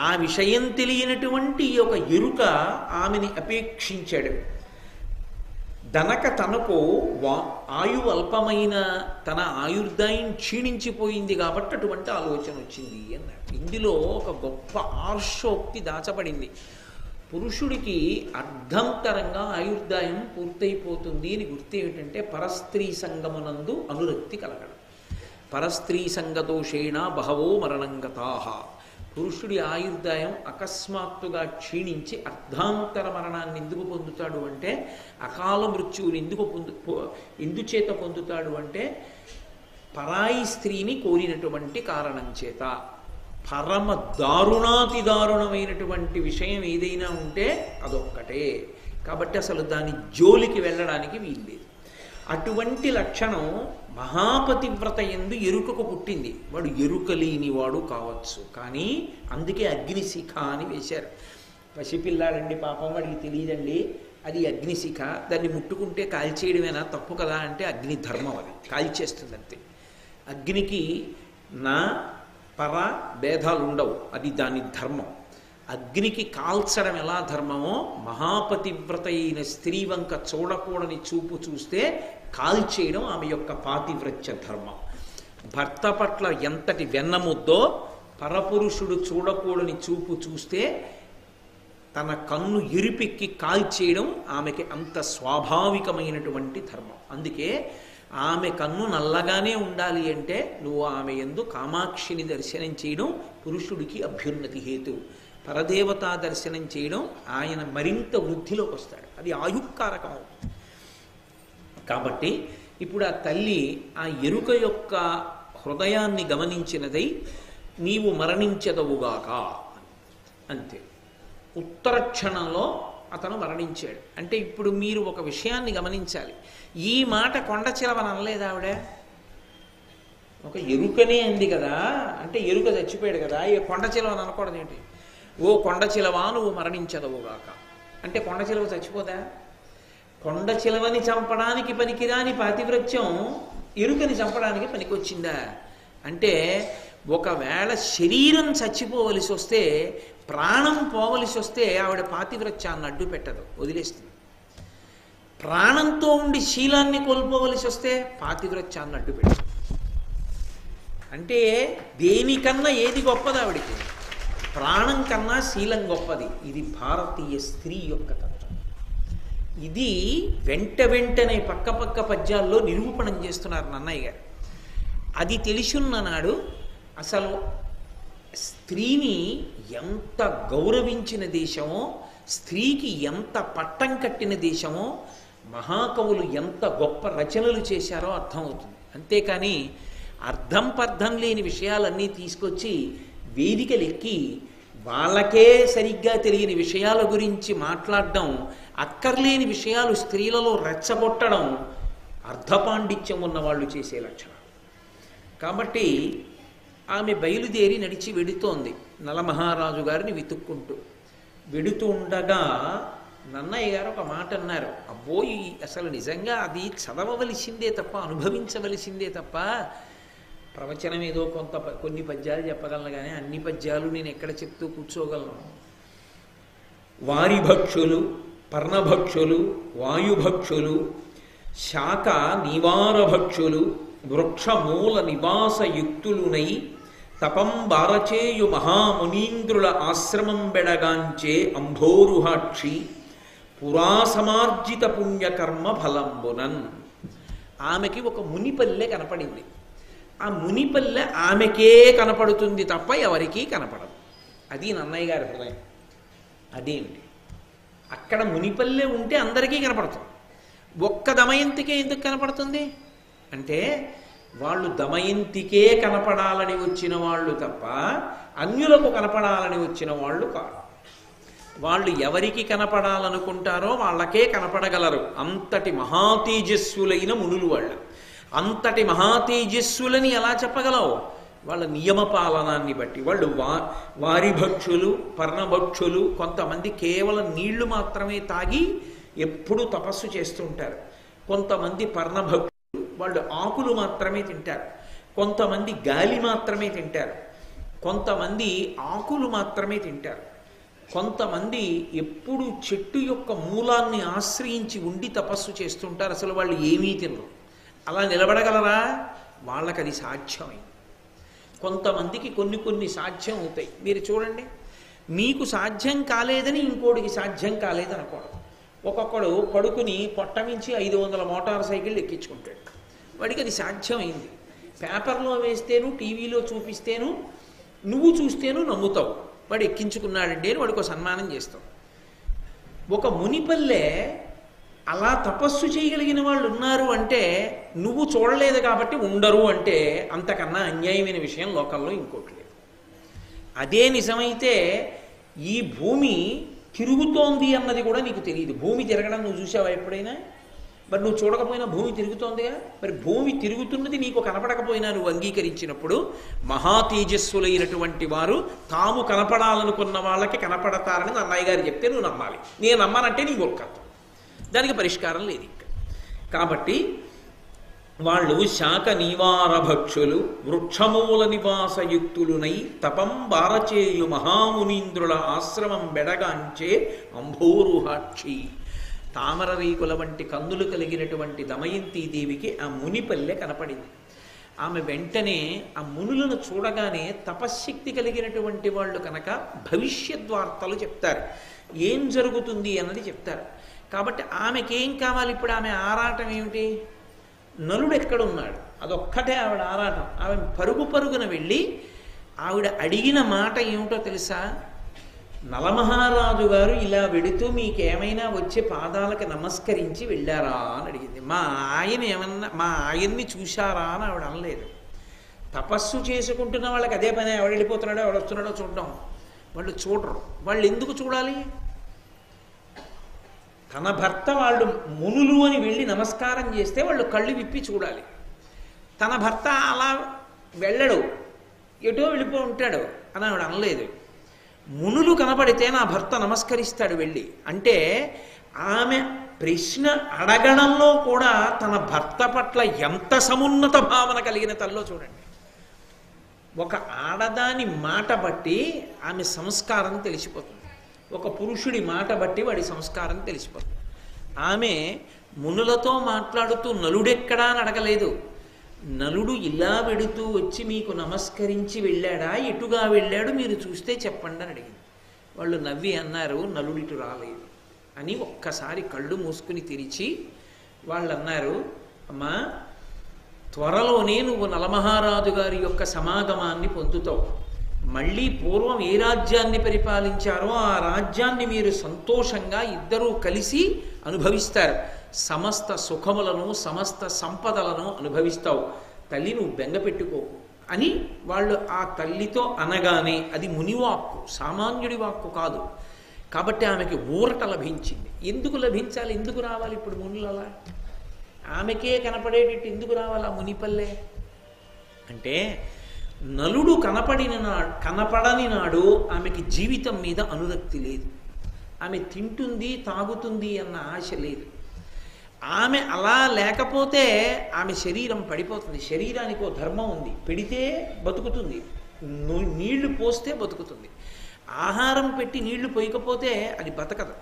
Speaker 1: ఆ విషయం తెలియనటువంటి ఒక ఎరుక ఆమెని అపేక్షించాడు. తనకు ఆయు అల్పమైన తన ఆయుర్దాయం క్షీణించిపోయింది కాబట్టి అటువంటి ఆలోచన వచ్చింది అన్నాడు. ఇందులో ఒక గొప్ప ఆర్షోక్తి దాచబడింది. పురుషుడికి అర్ధంతరంగా ఆయుర్దాయం పూర్తయిపోతుంది అని గుర్తు ఏమిటంటే పరస్త్రీ సంగమునందు అనురక్తి కలగడం. పరస్త్రీ సంగదోషేణ బహవో మరణంగతాః. పురుషుడి ఆయుర్దాయం అకస్మాత్తుగా క్షీణించి అర్ధాంతర మరణాన్ని ఎందుకు పొందుతాడు అంటే, అకాల మృత్యువుని ఎందుచేత పొందుతాడు అంటే పరాయి స్త్రీని కోరినటువంటి కారణం చేత. పరమ దారుణాతి దారుణమైనటువంటి విషయం ఏదైనా ఉంటే అదొక్కటే. కాబట్టి అసలు దాని జోలికి వెళ్ళడానికి వీల్లేదు. అటువంటి లక్షణం మహాపతివ్రత యందు ఎరుకకు పుట్టింది. వాడు ఎరుక లేనివాడు కావచ్చు, కానీ అందుకే అగ్నిశిఖ అని వేశారు. పసిపిల్లాడండి పాపం, వాడికి తెలియదండి అది అగ్నిశిఖ, దాన్ని ముట్టుకుంటే కాల్చేయడమేనా, తప్పు కదా అంటే అగ్ని ధర్మం, అది కాల్చేస్తుంది అంతే. అగ్నికి నా పర భేదాలు ఉండవు, అది దాని ధర్మం. అగ్నికి కాల్చడం ఎలా ధర్మమో మహాపతివ్రత అయిన స్త్రీ వంక చూడకూడని చూపు చూస్తే కాల్చేయడం ఆమె యొక్క పాతివ్రత్య ధర్మం. భర్త పట్ల ఎంతటి వెన్నముద్దో పరపురుషుడు చూడకూడని చూపు చూస్తే తన కన్ను ఎరిపెక్కి కాల్చేయడం ఆమెకి అంత స్వాభావికమైనటువంటి ధర్మం. అందుకే ఆమె కన్ను నల్లగానే ఉండాలి అంటే నువ్వు ఆమె యందు కామాక్షిని దర్శనం చేయడం పురుషుడికి అభ్యున్నతి హేతు. పరదేవతా దర్శనం చేయడం ఆయన మరింత వృద్ధిలోకి వస్తాడు, అది ఆయుక్కారకం. కాబట్టి ఇప్పుడు ఆ తల్లి ఆ ఎరుక యొక్క హృదయాన్ని గమనించినదై నీవు మరణించదవుగాక అంతే. ఉత్తర క్షణంలో అతను మరణించాడు. అంటే ఇప్పుడు మీరు ఒక విషయాన్ని గమనించాలి. ఈ మాట కొండ చిలవని అనలేదు ఆవిడ, ఒక ఎరుకనే అంది కదా, అంటే ఎరుక చచ్చిపోయాడు కదా, ఈ కొండ చిలవని అనకూడదు ఏంటి? ఓ కొండ చిలవా నువ్వు మరణించదవుగాక అంటే కొండ చిలవ చచ్చిపోదా? కొండ చిలవని చంపడానికి పనికిరాని పాతివ్రత్యం ఎరుకని చంపడానికి పనికొచ్చిందా? అంటే ఒకవేళ శరీరం చచ్చిపోవలసి వస్తే, ప్రాణం పోవలసి వస్తే ఆవిడ పాతివ్రత్యాన్ని అడ్డు పెట్టదు, వదిలేస్తుంది. ప్రాణంతో ఉండి శీలాన్ని కోల్పోవలసి వస్తే పాతివ్రత్యాన్ని అడ్డు పెట్టదు. అంటే దేనికన్నా ఏది గొప్పది ఆవిడికి? ప్రాణం కన్నా శీలం గొప్పది. ఇది భారతీయ స్త్రీ యొక్క తత్వం. ఇది వెంటనే పక్క పద్యాల్లో నిరూపణం చేస్తున్నారు నన్నయ్య గారు. అది తెలిసున్న నాడు అసలు స్త్రీని ఎంత గౌరవించిన దేశమో, స్త్రీకి ఎంత పట్టం కట్టిన దేశమో, మహాకవులు ఎంత గొప్ప రచనలు చేశారో అర్థమవుతుంది. అంతేకాని అర్థం పర్థం లేని విషయాలన్నీ తీసుకొచ్చి వేదికలెక్కి వాళ్ళకే సరిగ్గా తెలియని విషయాల గురించి మాట్లాడడం, అక్కర్లేని విషయాలు స్త్రీలలో రెచ్చగొట్టడం అర్ధపాండిత్యం ఉన్న వాళ్ళు చేసే లక్షణం. కాబట్టి ఆమె బయలుదేరి నడిచి వెడుతోంది నలమహారాజు గారిని వెతుక్కుంటూ. వెడుతూ ఉండగా నన్నయ్య గారు ఒక మాట అన్నారు, అబ్బోయి అసలు నిజంగా అది చదవవలసిందే తప్ప, అనుభవించవలసిందే తప్ప, ప్రవచనం ఏదో కొన్ని పద్యాలు చెప్పగలను కానీ అన్ని పద్యాలు నేను ఎక్కడ చెప్తూ కూర్చోగలను. వారిభక్షులు, పర్ణభక్షులు, వాయుభక్షులు, శాఖ నివారభక్షులు, వృక్షమూల నివాసయుక్తులునై తపంబారచేయు మహామునీంద్రుల ఆశ్రమం బెడగాంచే అంభోరుహాక్షి పురాసమార్జిత పుణ్యకర్మ ఫలంబునన్. ఆమెకి ఒక మునిపల్లె కనపడింది. ఆ మునిపల్లె ఆమెకే కనపడుతుంది తప్ప ఎవరికీ కనపడదు. అది నన్నయ్య గారి హృదయం. అదేంటి, అక్కడ మునిపల్లె ఉంటే అందరికీ కనపడుతుంది, ఒక్క దమయంతికే ఎందుకు కనపడుతుంది అంటే వాళ్ళు దమయంతికే కనపడాలని వచ్చిన వాళ్ళు తప్ప అన్యులకు కనపడాలని వచ్చిన వాళ్ళు కాదు. వాళ్ళు ఎవరికి కనపడాలనుకుంటారో వాళ్ళకే కనపడగలరు. అంతటి మహాతేజస్సులైన మునులు వాళ్ళు. అంతటి మహాతేజస్సులని ఎలా చెప్పగలవు? వాళ్ళ నియమపాలనాన్ని బట్టి. వాళ్ళు వారిభక్షులు, పర్ణభక్షులు, కొంతమంది కేవలం నీళ్లు మాత్రమే తాగి ఎప్పుడూ తపస్సు చేస్తూ ఉంటారు. కొంతమంది పర్ణభక్షులు, వాళ్ళు ఆకులు మాత్రమే తింటారు. కొంతమంది గాలి మాత్రమే తింటారు. కొంతమంది ఆకులు మాత్రమే తింటారు. కొంతమంది ఎప్పుడు చెట్టు యొక్క మూలాన్ని ఆశ్రయించి ఉండి తపస్సు చేస్తుంటారు. అసలు వాళ్ళు ఏమీ తినరు. అలా నిలబడగలరా? వాళ్ళకి అది సాధ్యమైంది. కొంతమందికి కొన్ని సాధ్యం అవుతాయి. మీరు చూడండి, మీకు సాధ్యం కాలేదని ఇంకోటికి సాధ్యం కాలేదనుకోవడం. ఒక్కొక్కడు పడుకుని పొట్టమించి 500 మోటార్ సైకిళ్ళు ఎక్కించుకుంటాడు, వాడికి అది సాధ్యమైంది. పేపర్లో వేస్తేను, టీవీలో చూపిస్తేను, నువ్వు చూస్తేను నమ్ముతావు, వాడు ఎక్కించుకున్నాడండి అని వాడికి సన్మానం చేస్తావు. ఒక మునిపల్లె అలా తపస్సు చేయగలిగిన వాళ్ళు ఉన్నారు అంటే నువ్వు చూడలేదు కాబట్టి ఉండరు అంటే అంతకన్నా అన్యాయమైన విషయం లోకల్లో ఇంకోటి లేదు. అదే నిజమైతే ఈ భూమి తిరుగుతోంది అన్నది కూడా నీకు తెలియదు. భూమి తిరగడం నువ్వు చూసావా ఎప్పుడైనా? మరి నువ్వు చూడకపోయినా భూమి తిరుగుతోందిగా, మరి భూమి తిరుగుతున్నది నీకు కనపడకపోయినా నువ్వు అంగీకరించినప్పుడు మహా తేజస్సులైనటువంటి వారు తాము కనపడాలనుకున్న వాళ్ళకి కనపడతారని అన్నయ్య గారు చెప్తే నువ్వు నమ్మాలి. నేను నమ్మానంటే నీ మూర్ఖత్వం, దానికి పరిష్కారం లేదు ఇంకా. కాబట్టి వాళ్ళు శాఖ నివార భక్షులు వృక్షమూల నివాసయుక్తులునై తపం బారచేయు మహామునీంద్రుల ఆశ్రమం బెడగాంచే అంభోరుహాక్షి. తామర రీకుల వంటి కందులు కలిగినటువంటి దమయంతీదేవికి ఆ మునిపల్లె కనపడింది. ఆమె వెంటనే ఆ మునులను చూడగానే తపశ్శక్తి కలిగినటువంటి వాళ్ళు కనుక భవిష్యద్వార్తలు చెప్తారు, ఏం జరుగుతుంది అన్నది చెప్తారు. కాబట్టి ఆమెకేం కావాలి ఇప్పుడు? ఆమె ఆరాటం ఏమిటి? నలుడు ఎక్కడున్నాడు అదొక్కటే ఆవిడ ఆరాటం. ఆమె పరుగు పరుగున వెళ్ళి ఆవిడ అడిగిన మాట ఏమిటో తెలుసా? నలమహారాజు గారు ఇలా వెడుతూ మీకేమైనా వచ్చే పాదాలకు నమస్కరించి వెళ్ళారా అని అడిగింది. మా ఆయన్ని చూశారా అని ఆవిడ అనలేదు. తపస్సు చేసుకుంటున్న వాళ్ళకి అదే పని, ఎవడు వెళ్ళిపోతున్నాడో ఎవడు వస్తున్నాడో చూడడం. వాళ్ళు చూడరు. వాళ్ళు ఎందుకు చూడాలి? తన భర్త వాళ్ళు మునులు అని వెళ్ళి నమస్కారం చేస్తే వాళ్ళు కళ్ళు విప్పి చూడాలి. తన భర్త అలా వెళ్ళడు, ఎటో వెళ్ళిపో ఉంటాడు అని ఆవిడ అనలేదు. మునులు కనపడితే నా భర్త నమస్కరిస్తాడు వెళ్ళి అంటే, ఆమె ప్రశ్న అడగడంలో కూడా తన భర్త పట్ల ఎంత సమున్నత భావన కలిగిన తల్లో చూడండి. ఒక ఆడదాని మాట బట్టి ఆమె సంస్కారం తెలిసిపోతుంది, ఒక పురుషుడి మాట బట్టి వాడి సంస్కారం తెలిసిపోతుంది. ఆమె మునులతో మాట్లాడుతూ నలుడెక్కడా అని అడగలేదు. నలుడు ఇలా వెడుతూ వచ్చి మీకు నమస్కరించి వెళ్ళాడా, ఎటుగా వెళ్ళాడు మీరు చూస్తే చెప్పండి అని అడిగింది. వాళ్ళు నవ్వి అన్నారు, నలుడిటు రాలేదు అని. ఒక్కసారి కళ్ళు మూసుకుని తెరిచి వాళ్ళు అన్నారు, అమ్మా త్వరలోనే నువ్వు నలమహారాజు గారి యొక్క సమాగమాన్ని పొందుతావు. మళ్ళీ పూర్వం ఏ రాజ్యాన్ని పరిపాలించారో ఆ రాజ్యాన్ని మీరు సంతోషంగా ఇద్దరూ కలిసి అనుభవిస్తారు. సమస్త సుఖములను సమస్త సంపదలను అనుభవిస్తావు. తల్లి నువ్వు బెంగ పెట్టుకోకు అని వాళ్ళు ఆ తల్లితో అనగానే, అది మునివాక్కు, సామాన్యుడి వాక్కు కాదు. కాబట్టి ఆమెకి ఊరట లభించింది. ఎందుకు లభించాలి? ఎందుకు రావాలి ఇప్పుడు మునులలా? ఆమెకే కనపడేటట్టు ఎందుకు రావాలి ఆ మునిపల్లె అంటే, నలుడు కనపడని నాడు ఆమెకి జీవితం మీద అనురక్తి లేదు. ఆమె తింటుంది తాగుతుంది అన్న ఆశ లేదు. ఆమె అలా లేకపోతే ఆమె శరీరం పడిపోతుంది. శరీరానికి ఓ ధర్మం ఉంది, పెడితే బతుకుతుంది, నీళ్లు పోస్తే బతుకుతుంది. ఆహారం పెట్టి నీళ్లు పోయకపోతే అది బతకదు.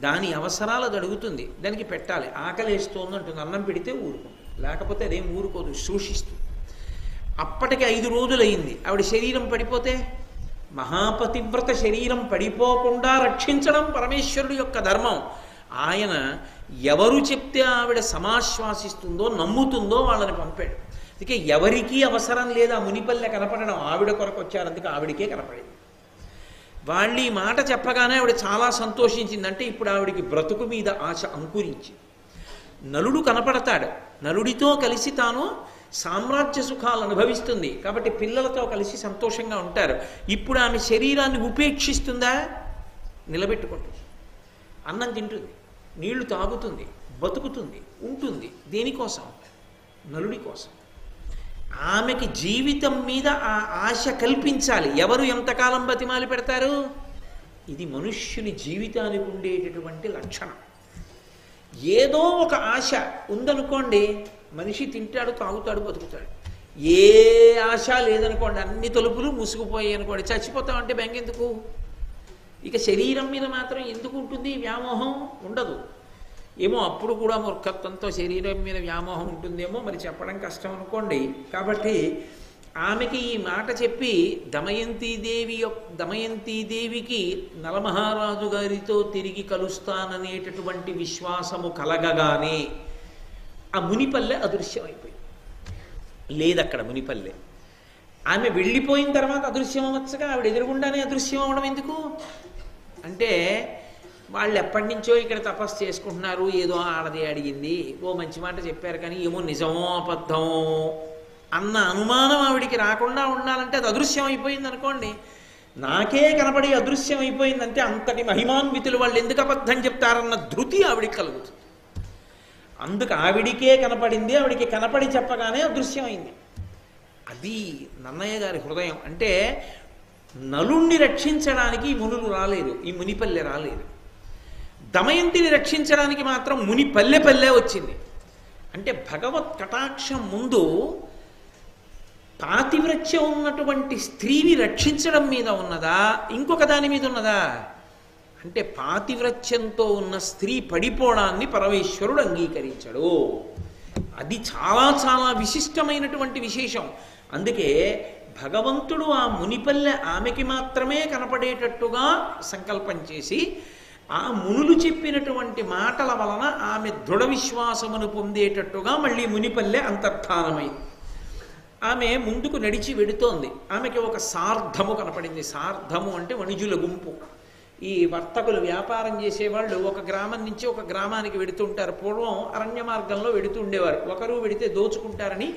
Speaker 1: దాని అవసరాలు అది అడుగుతుంది, దానికి పెట్టాలి. ఆకలేస్తోంది అంటుంది, అన్నం పెడితే ఊరుకుంటుంది, లేకపోతే అదేం ఊరుకోదు, శోషిస్తుంది. అప్పటికి 5 రోజులైంది. ఆవిడ శరీరం పడిపోతే, మహాపతివ్రత శరీరం పడిపోకుండా రక్షించడం పరమేశ్వరుడు యొక్క ధర్మం. ఆయన ఎవరు చెప్తే ఆవిడ సమాశ్వాసిస్తుందో నమ్ముతుందో వాళ్ళని పంపాడు. అందుకే ఎవరికీ అవసరం లేదు ఆ మునిపల్లె కనపడడం, ఆవిడ కొరకు వచ్చారు, అందుకే ఆవిడికే కనపడింది. వాళ్ళు ఈ మాట చెప్పగానే ఆవిడ చాలా సంతోషించింది. అంటే ఇప్పుడు ఆవిడికి బ్రతుకు మీద ఆశ అంకురించింది. నలుడు కనపడతాడు, నలుడితో కలిసి తాను సామ్రాజ్య సుఖాలు అనుభవిస్తుంది. కాబట్టి పిల్లలతో కలిసి సంతోషంగా ఉంటారు. ఇప్పుడు ఆమె శరీరాన్ని ఉపేక్షిస్తుందా? నిలబెట్టుకుంటుంది, అన్నం తింటుంది, నీళ్లు తాగుతుంది, బతుకుతుంది, ఉంటుంది. దేనికోసం? నలుడి కోసం. ఆమెకి జీవితం మీద ఆ ఆశ కల్పించాలి. ఎవరు ఎంతకాలం బతిమాలి పెడతారు? ఇది మనుష్యుని జీవితానికి ఉండేటటువంటి లక్షణం. ఏదో ఒక ఆశ ఉందనుకోండి, మనిషి తింటాడు, తాగుతాడు, బతుకుతాడు. ఏ ఆశ లేదనుకోండి, అన్ని తలుపులు మూసుకుపోయాయి అనుకోండి, చచ్చిపోతామంటే బెంగెందుకు? ఇక శరీరం మీద మాత్రం ఎందుకు ఉంటుంది వ్యామోహం? ఉండదు. ఏమో అప్పుడు కూడా మూర్ఖత్వంతో శరీరం మీద వ్యామోహం ఉంటుందేమో, మరి చెప్పడం కష్టం అనుకోండి. కాబట్టి ఆమెకి ఈ మాట చెప్పి దమయంతీదేవికి నలమహారాజు గారితో తిరిగి కలుస్తాననేటటువంటి విశ్వాసము కలగగానే ఆ మునిపల్లె అదృశ్యమైపోయింది. లేదక్కడ మునిపల్లె. ఆమె వెళ్ళిపోయిన తర్వాత అదృశ్యం అవ్వచ్చుగా, ఆవిడ ఎదురుగుండానే అదృశ్యం అవ్వడం ఎందుకు అంటే, వాళ్ళు ఎప్పటి నుంచో ఇక్కడ తపస్సు చేసుకుంటున్నారు, ఏదో ఆడది అడిగింది, ఓ మంచి మాట చెప్పారు, కానీ ఏమో నిజమో అబద్ధమో అన్న అనుమానం ఆవిడికి రాకుండా ఉండాలంటే అది అదృశ్యం అయిపోయింది అనుకోండి. నాకే కనపడి అదృశ్యం అయిపోయిందంటే అంతటి మహిమాన్వితులు వాళ్ళు ఎందుకు అబద్ధం చెప్తారన్న ధృతి ఆవిడికి కలుగుతుంది. అందుకు ఆవిడికే కనపడింది, ఆవిడికి కనపడి చెప్పగానే అదృశ్యమైంది. అది నన్నయ్య గారి హృదయం. అంటే నలుణ్ణి రక్షించడానికి ఈ మునులు రాలేదు, ఈ మునిపల్లె రాలేదు. దమయంతిని రక్షించడానికి మాత్రం పల్లె వచ్చింది. అంటే భగవత్ కటాక్షం ముందు పాతివ్రత్యం ఉన్నటువంటి స్త్రీని రక్షించడం మీద ఉన్నదా, ఇంకొక దాని మీద ఉన్నదా? అంటే పాతివ్రత్యంతో ఉన్న స్త్రీ పడిపోవడాన్ని పరమేశ్వరుడు అంగీకరించడు. అది చాలా చాలా విశిష్టమైనటువంటి విశేషం. అందుకే భగవంతుడు ఆ మునిపల్లె ఆమెకి మాత్రమే కనపడేటట్టుగా సంకల్పం చేసి ఆ మునులు చెప్పినటువంటి మాటల వలన ఆమె దృఢ విశ్వాసమును పొందేటట్టుగా మళ్ళీ మునిపల్లె అంతర్ధానమైంది. ఆమె ముందుకు నడిచి వెడుతోంది. ఆమెకి ఒక సార్ధము కనపడింది. సార్ధము అంటే వణిజుల గుంపు. ఈ వర్తకులు వ్యాపారం చేసేవాళ్ళు ఒక గ్రామం నుంచి ఒక గ్రామానికి వెడుతుంటారు. పూర్వం అరణ్య మార్గంలో వెడుతూ ఉండేవారు. ఒకరు వెడితే దోచుకుంటారని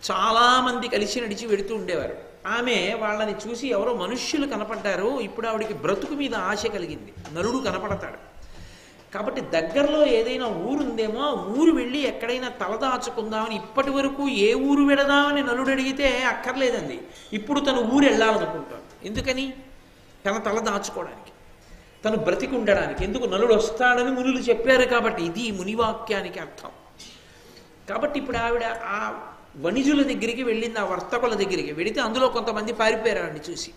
Speaker 1: చాలామంది కలిసి నడిచి వెడుతూ ఉండేవారు. ఆమె వాళ్ళని చూసి ఎవరో మనుష్యులు కనపడ్డారు. ఇప్పుడు ఆవిడికి బ్రతుకు మీద ఆశ కలిగింది. నరుడు కనపడతాడు కాబట్టి దగ్గరలో ఏదైనా ఊరుందేమో ఆ ఊరు వెళ్ళి ఎక్కడైనా తలదాచుకుందామని, ఇప్పటి వరకు ఏ ఊరు వెడదామని నలుడు అడిగితే అక్కర్లేదండి. ఇప్పుడు తను ఊరు వెళ్ళాలనుకుంటాడు. ఎందుకని? తన తల దాచుకోవడానికి, తను బ్రతికి ఉండడానికి. ఎందుకు? నలుడు వస్తాడని మునులు చెప్పారు కాబట్టి. ఇది మునివాక్యానికి అర్థం. కాబట్టి ఇప్పుడు ఆవిడ ఆ వణిజుల దగ్గరికి వెళ్ళింది, ఆ వర్తకుల దగ్గరికి వెళితే అందులో కొంతమంది పారిపోయారు ఆవిడ చూసి.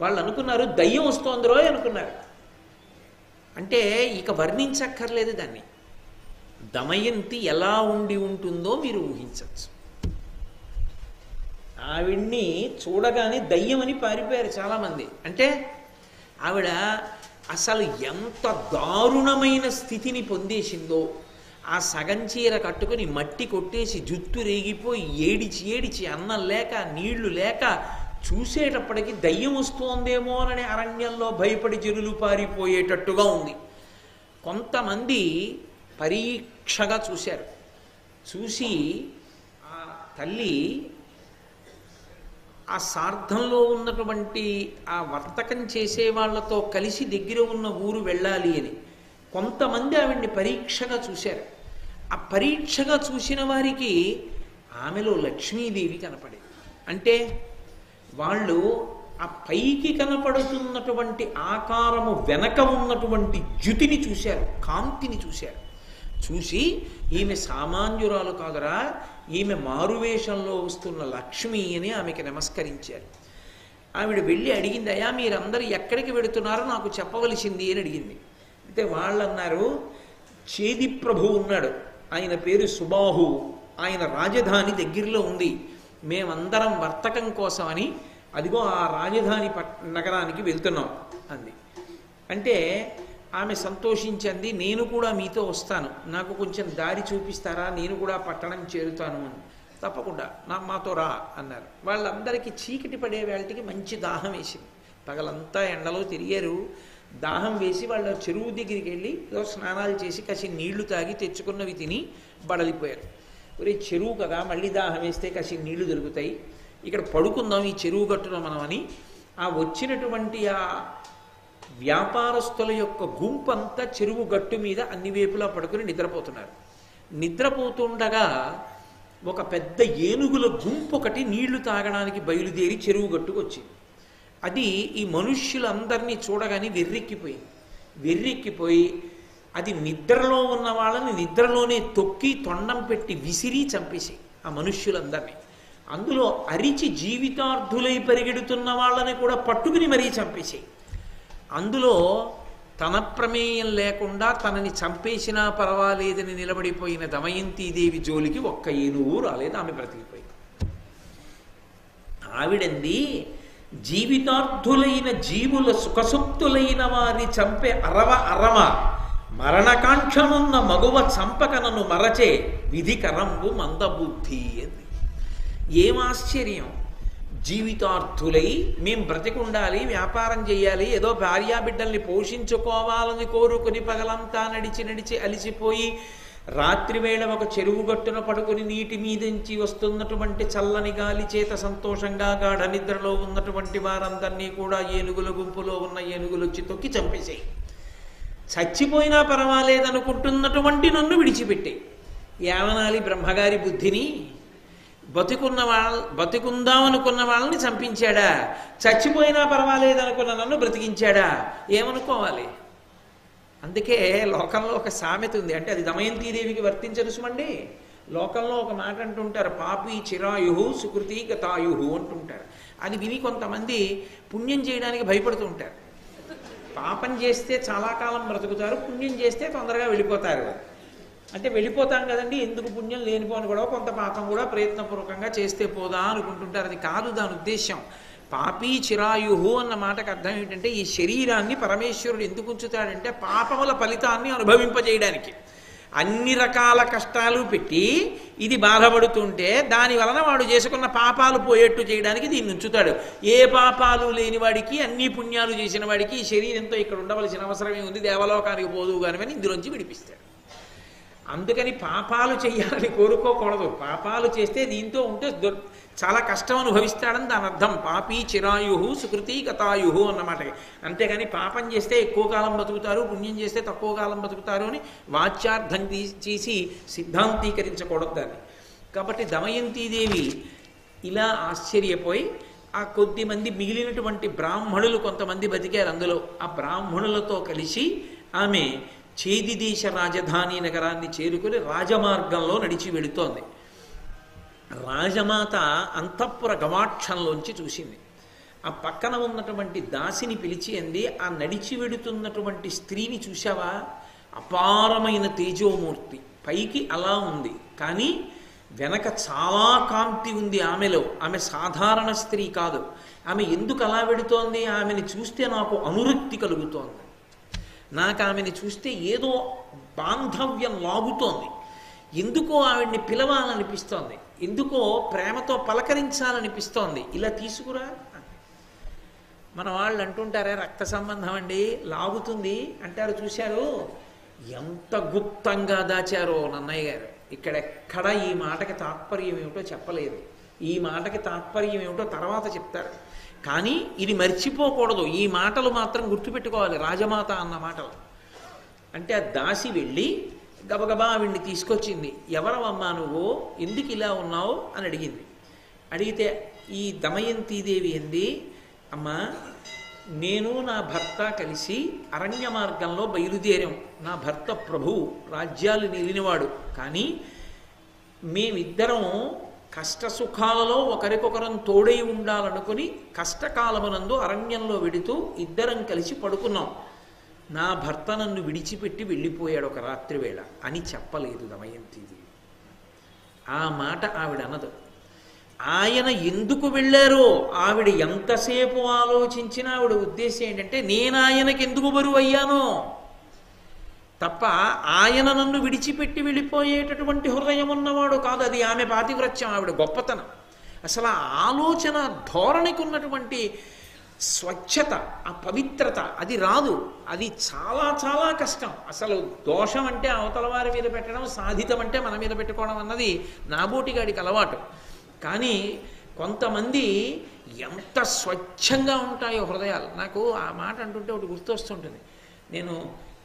Speaker 1: వాళ్ళు అనుకున్నారు దయ్యం వస్తోందిరో అనుకున్నారు. అంటే ఇక వర్ణించక్కర్లేదు దాన్ని. దమయంతి ఎలా ఉండి ఉంటుందో మీరు ఊహించవచ్చు. ఆవిడ్ని చూడగానే దయ్యమని పారిపోయారు చాలామంది. అంటే ఆవిడ అసలు ఎంత దారుణమైన స్థితిని పొందేసిందో. ఆ సగం చీర కట్టుకుని మట్టి కొట్టేసి జుట్టు రేగిపోయి ఏడిచి ఏడిచి అన్నం లేక నీళ్లు లేక చూసేటప్పటికి దయ్యం వస్తోందేమోనని అరణ్యంలో భయపడి జనులు పారిపోయేటట్టుగా ఉంది. కొంతమంది పరీక్షగా చూశారు. చూసి ఆ తల్లి ఆ సార్థంలో ఉన్నటువంటి ఆ వర్తకం చేసే వాళ్ళతో కలిసి దగ్గర ఉన్న ఊరు వెళ్ళాలి అని కొంతమంది ఆవిడ్ని పరీక్షగా చూశారు. ఆ పరీక్షగా చూసిన వారికి ఆమెలో లక్ష్మీదేవి కనపడేది. అంటే వాళ్ళు ఆ పైకి కనపడుతున్నటువంటి ఆకారము వెనక ఉన్నటువంటి జ్యుతిని చూశారు, కాంతిని చూశారు. చూసి ఈమె సామాన్యురాలు కాదురా, ఈమె మారువేషంలో వస్తున్న లక్ష్మి అని ఆమెకి నమస్కరించారు. ఆవిడ వెళ్ళి అడిగింది, అయ్యా మీరందరూ ఎక్కడికి వెడుతున్నారో నాకు చెప్పవలసింది అని అడిగింది. అయితే వాళ్ళు అన్నారు, చేది ప్రభు ఉన్నాడు, ఆయన పేరు సుబాహు, ఆయన రాజధాని దగ్గరలో ఉంది, మేమందరం వర్తకం కోసమని అదిగో ఆ రాజధాని నగరానికి వెళ్తున్నాం అంది. అంటే ఆమె సంతోషించింది, నేను కూడా మీతో వస్తాను, నాకు కొంచెం దారి చూపిస్తారా, నేను కూడా పట్టణం చేరుతాను అని. తప్పకుండా మాతో రా అన్నారు. వాళ్ళందరికీ చీకటి పడే వేళటికి మంచి దాహం వేసింది. పగలంతా ఎండలో తిరిగారు. దాహం వేసి వాళ్ళ చెరువు దగ్గరికి వెళ్ళి ఏదో స్నానాలు చేసి కాసి నీళ్లు తాగి తెచ్చుకున్నవి తిని బడలిపోయారు. ఒరే చెరువు కదా, మళ్ళీ దాహం వేస్తే కాసి నీళ్లు దొరుకుతాయి, ఇక్కడ పడుకుందాం ఈ చెరువు గట్టున మనం అని ఆ వచ్చినటువంటి ఆ వ్యాపారస్తుల యొక్క గుంపంతా చెరువు గట్టు మీద అన్ని వైపులా పడుకుని నిద్రపోతున్నారు. నిద్రపోతుండగా ఒక పెద్ద ఏనుగుల గుంపు ఒకటి నీళ్లు తాగడానికి బయలుదేరి చెరువు గట్టుకు వచ్చింది. అది ఈ మనుష్యులందరినీ చూడగానే వెర్రెక్కిపోయి అది నిద్రలో ఉన్న వాళ్ళని నిద్రలోనే తొక్కి తొండం పెట్టి విసిరి చంపేసి ఆ మనుష్యులందరినీ. అందులో అరిచి జీవితార్థులై పరిగెడుతున్న వాళ్ళని కూడా పట్టుకుని మరీ చంపేసాయి. అందులో తన ప్రమేయం లేకుండా తనని చంపేసినా పర్వాలేదని నిలబడిపోయిన దమయంతీదేవి జోలికి ఒక్క ఏనుగు రాలేదు, ఆమె బ్రతికిపోయింది. ఆవిడంది, జీవితార్థులైన జీవుల సుఖసుప్తులైన వారి చంపే అరవ మరణకాంక్షనున్న మగువ చంపకనను మరచే విధికరంబు మందబుద్ధి అంది. ఏం ఆశ్చర్యం! జీవితార్థులై మేం బ్రతికుండాలి, వ్యాపారం చేయాలి, ఏదో భార్యాబిడ్డల్ని పోషించుకోవాలని కోరుకుని పగలంతా నడిచి అలిసిపోయి రాత్రివేళ ఒక చెరువు గట్టున పడుకుని నీటి మీదించి వస్తున్నటువంటి చల్లని గాలి చేత సంతోషంగా గాఢ నిద్రలో ఉన్నటువంటి వారందరినీ కూడా ఏనుగుల గుంపులో ఉన్న ఏనుగులు వచ్చి తొక్కి చంపేసాయి. చచ్చిపోయినా పర్వాలేదనుకుంటున్నటువంటి నన్ను విడిచిపెట్టే. ఏమనాలి బ్రహ్మగారి బుద్ధిని? బతికుందామనుకున్న వాళ్ళని చంపించాడా? చచ్చిపోయినా పర్వాలేదు అనుకున్న నన్ను బ్రతికించాడా? ఏమనుకోవాలి? అందుకే లోకంలో ఒక సామెత ఉంది, అంటే అది దమయంతీదేవికి వర్తించదు సుమండి. లోకంలో ఒక మాట అంటుంటారు, పాపి చిరాయు సుకృతి గతాయు అంటుంటారు. అది విని కొంతమంది పుణ్యం చేయడానికి భయపడుతుంటారు. పాపం చేస్తే చాలా కాలం బ్రతుకుతారు, పుణ్యం చేస్తే తొందరగా వెళ్ళిపోతారు. అంటే వెళ్ళిపోతాం కదండి, ఎందుకు పుణ్యం లేనిపోని కూడా కొంత పాపం కూడా ప్రయత్నపూర్వకంగా చేస్తే పోదా అనుకుంటుంటారు. అది కాదు దాని ఉద్దేశం. పాపీ చిరాయుహు అన్న మాటకు అర్థం ఏంటంటే, ఈ శరీరాన్ని పరమేశ్వరుడు ఎందుకు ఉంచుతాడంటే పాపముల ఫలితాన్ని అనుభవింపజేయడానికి. అన్ని రకాల కష్టాలు పెట్టి ఇది బాధపడుతుంటే దాని వలన వాడు చేసుకున్న పాపాలు పోయేట్టు చేయడానికి దీన్ని ఉంచుతాడు. ఏ పాపాలు లేని వాడికి, అన్ని పుణ్యాలు చేసిన వాడికి ఈ శరీరంతో ఇక్కడ ఉండవలసిన అవసరమే ఉంది, దేవలోకానికి పోదు కానివని ఇందులోంచి విడిపిస్తాడు. అందుకని పాపాలు చెయ్యాలని కోరుకోకూడదు. పాపాలు చేస్తే దీంతో ఉంటే చాలా కష్టం అనుభవిస్తాడని దాని అర్థం. పాపీ చిరాయు సుకృతి గతాయు అన్నమాట. అంతేగాని పాపం చేస్తే ఎక్కువ కాలం బతుకుతారు, పుణ్యం చేస్తే తక్కువ కాలం బతుకుతారు అని వాచ్యార్థం చేసి సిద్ధాంతీకరించకూడదు దాన్ని. కాబట్టి దమయంతీదేవి ఇలా ఆశ్చర్యపోయి ఆ కొద్దిమంది మిగిలినటువంటి బ్రాహ్మణులు కొంతమంది బతికారు అందులో. ఆ బ్రాహ్మణులతో కలిసి ఆమె చేదిదేశ రాజధాని నగరాన్ని చేరుకుని రాజమార్గంలో నడిచి వెళుతోంది. రాజమాత అంతఃపుర గవాక్షంలోంచి చూసింది. ఆ పక్కన ఉన్నటువంటి దాసిని పిలిచి అంది, ఆ నడిచి వెడుతున్నటువంటి స్త్రీని చూశావా? అపారమైన తేజోమూర్తి, పైకి అలా ఉంది కానీ వెనక చాలా కాంతి ఉంది ఆమెలో. ఆమె సాధారణ స్త్రీ కాదు. ఆమె ఎందుకు అలా వెడుతోంది? ఆమెని చూస్తే నాకు అనురక్తి కలుగుతోంది. నాకు ఆమెని చూస్తే ఏదో బాంధవ్యం లాగుతోంది. ఎందుకో ఆవిడ్ని పిలవాలనిపిస్తోంది, ఎందుకో ప్రేమతో పలకరించాలనిపిస్తోంది. ఇలా తీసుకురా. మన వాళ్ళు అంటుంటారే, రక్త సంబంధం అండి లాగుతుంది అంటారు. చూశారు ఎంత గుప్తంగా దాచారో నన్నయ్య గారు. ఇక్కడెక్కడ ఈ మాటకి తాత్పర్యం ఏమిటో చెప్పలేదు. ఈ మాటకి తాత్పర్యం ఏమిటో తర్వాత చెప్తారు. కానీ ఇది మర్చిపోకూడదు. ఈ మాటలు మాత్రం గుర్తుపెట్టుకోవాలి, రాజమాత అన్న మాటలు. అంటే ఆ దాసి వెళ్ళి గబగబా ఆవిడ్ని తీసుకొచ్చింది. ఎవరమ్మా నువ్వు, ఎందుకు ఇలా ఉన్నావు అని అడిగింది. అడిగితే ఈ దమయంతీదేవి ఏంది, అమ్మా నేను నా భర్త కలిసి అరణ్య మార్గంలో బయలుదేరాం. నా భర్త ప్రభువు, రాజ్యాలు నిలినవాడు. కానీ మేమిద్దరం కష్టసుఖాలలో ఒకరికొకరం తోడై ఉండాలనుకుని కష్టకాలమునందు అరణ్యంలో వెడుతూ ఇద్దరం కలిసి పడుకున్నాం. నా భర్త నన్ను విడిచిపెట్టి వెళ్ళిపోయాడు ఒక రాత్రి వేళ అని చెప్పలేదు దమయంతిది. ఆ మాట ఆవిడ అనదు. ఆయన ఎందుకు వెళ్ళారో ఆవిడ ఎంతసేపు ఆలోచించినా ఆవిడ ఉద్దేశం ఏంటంటే, నేను ఆయనకి ఎందుకు బరువు అయ్యానో తప్ప ఆయన నన్ను విడిచిపెట్టి వెళ్ళిపోయేటటువంటి హృదయం ఉన్నవాడు కాదు. అది ఆమె పాతివ్రత్యం, ఆవిడ గొప్పతనం. అసలు ఆ ఆలోచన ధోరణికి ఉన్నటువంటి స్వచ్ఛత, ఆ పవిత్రత అది రాదు. అది చాలా చాలా కష్టం. అసలు దోషం అంటే అవతల వారి మీద పెట్టడం, సాధితం అంటే మన మీద పెట్టుకోవడం అన్నది నాబోటిగాడికి అలవాటు. కానీ కొంతమంది ఎంత స్వచ్ఛంగా ఉంటాయో హృదయాలు. నాకు ఆ మాట అంటుంటే ఒకటి గుర్తొస్తుంటుంది. నేను